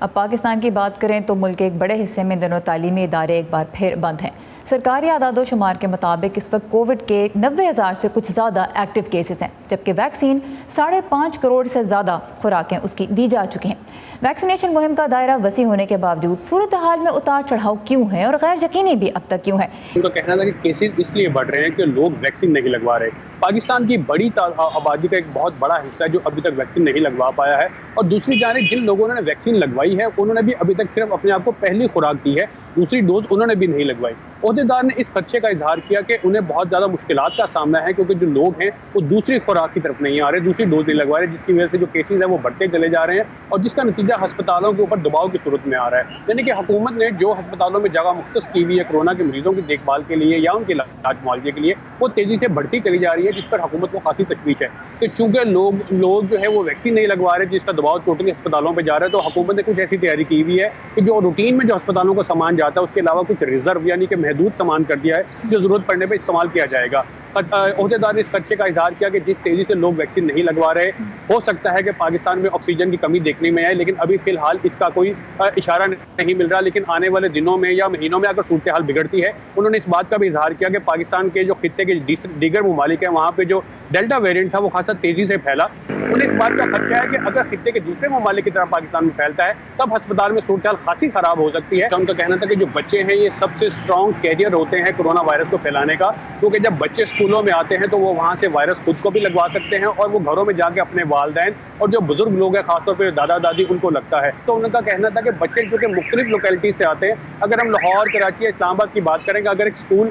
اب پاکستان کی بات کریں تو ملک کے ایک بڑے حصے میں دونوں تعلیمی ادارے ایک بار پھر بند ہیں۔ سرکاری اعداد و شمار کے مطابق اس وقت کووڈ کے 90,000 سے کچھ زیادہ ایکٹیو کیسز ہیں، جبکہ ویکسین 5.5 کروڑ سے زیادہ خوراکیں اس کی دی جا چکی ہیں۔ ویکسینیشن مہم کا دائرہ وسیع ہونے کے باوجود صورتحال میں اتار چڑھاؤ کیوں ہے اور غیر یقینی بھی اب تک کیوں ہے؟ ان کا کہنا تھا کہ کیسز اس لیے بڑھ رہے ہیں کہ لوگ ویکسین نہیں لگوا رہے۔ پاکستان کی بڑی آبادی کا ایک بہت بڑا حصہ ہے جو ابھی تک ویکسین نہیں لگوا پایا ہے، اور دوسری جانب جن لوگوں نے ویکسین لگوائی ہے انہوں نے بھی ابھی تک صرف اپنے آپ کو پہلی خوراک دی ہے، دوسری ڈوز انہوں نے بھی نہیں لگوائی۔ عہدیدار نے اس خدشے کا اظہار کیا کہ انہیں بہت زیادہ مشکلات کا سامنا ہے، کیونکہ جو لوگ ہیں وہ دوسری خوراک کی طرف نہیں آ رہے، دوسری ڈوز نہیں لگوا رہے، جس کی وجہ سے جو کیسز ہیں وہ بڑھتے چلے جا رہے ہیں، اور جس کا نتیجہ ہسپتالوں کے اوپر دباؤ کی صورت میں آ رہا ہے۔ یعنی کہ حکومت نے جو ہسپتالوں میں جگہ مختص کی ہوئی ہے کورونا کے مریضوں کی دیکھ بھال کے لیے یا ان کے علاج معالجے کے لیے، وہ تیزی سے بڑھتی چلی جا رہی ہے، جس پر حکومت کو خاصی تشویش ہے کہ چونکہ لوگ جو ہے وہ ویکسین نہیں لگوا رہے، جس کا دباؤ ٹوٹلی ہسپتالوں پہ جا رہا ہے، تو حکومت نے کچھ ایسی تیاری کی ہوئی ہے کہ جو روٹین میں جو ہسپتالوں کو سامان جاتا ہے اس کے علاوہ کچھ ریزرو یعنی کہ محدود سامان کر دیا ہے جو ضرورت پڑنے پہ استعمال کیا جائے گا۔ عہدیدار نے اس خدشے کا اظہار کیا کہ جس تیزی سے لوگ ویکسین نہیں لگوا رہے، ہو سکتا ہے کہ پاکستان میں آکسیجن کی کمی دیکھنے میں آئے، لیکن ابھی فی الحال اس کا کوئی اشارہ نہیں مل رہا۔ لیکن آنے والے دنوں میں یا مہینوں میں اگر صورتحال بگڑتی ہے، انہوں نے اس بات کا بھی اظہار کیا کہ پاکستان کے جو خطے کے دیگر ممالک ہیں وہاں پہ جو ڈیلٹا ویریئنٹ تھا وہ خاصا تیزی سے پھیلا۔ انہوں نے اس بات کا خدشہ ہے کہ اگر خطے کے دوسرے ممالک کی طرح پاکستان میں پھیلتا ہے تب ہسپتال میں صورتحال خاصی خراب ہو سکتی ہے۔ ان کا کہنا تھا کہ جو بچے ہیں یہ سب سے اسٹرانگ کیریئر ہوتے ہیں کورونا وائرس کو پھیلانے کا، کیونکہ جب بچے اسکولوں میں آتے ہیں تو وہ وہاں سے وائرس خود کو بھی لگوا سکتے ہیں، اور وہ گھروں میں جا کے اپنے والدین اور جو بزرگ لوگ ہیں خاص طور پہ دادا دادی ان کو لگتا ہے۔ تو ان کا کہنا تھا کہ بچے چونکہ مختلف لوکیلٹیز سے آتے ہیں، اگر ہم لاہور، کراچی یا اسلام آباد کی بات کریں کہ اگر ایک اسکول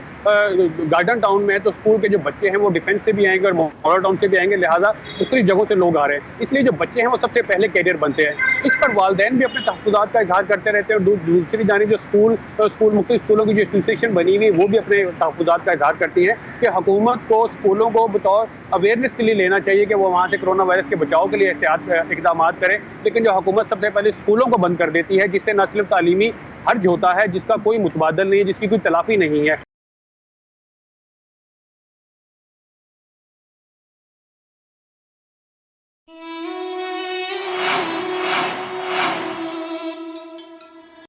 گارڈن ٹاؤن میں ہے تو اسکول کے جو بچے ہیں وہ ڈیفینس سے بھی آئیں گے اور ماڈل ٹاؤن سے بھی آئیں گے، لہٰذا مختلف جگہوں سے لوگ آ رہے ہیں، اس لیے جو بچے ہیں وہ سب سے پہلے کیریئر بنتے ہیں۔ اس پر والدین بھی اپنے تحفظات کا اظہار کرتے رہتے ہیں، اور دوسری جانب جو مختلف اسکولوں کی جو ایسوسیشن بنی ہوئی وہ بھی اپنے تحفظات کا اظہار کرتی ہیں کہ حکومت کو اسکولوں کو بطور اویئرنیس کے لیے لینا چاہیے کہ وہ وہاں سے کورونا وائرس کے بچاؤ کے لیے احتیاط اقدامات کرے، لیکن جو حکومت سب سے پہلے اسکولوں کو بند کر دیتی ہے، جس سے نہ صرف تعلیمی حرج ہوتا ہے جس کا کوئی متبادل نہیں ہے، جس کی کوئی تلافی نہیں ہے۔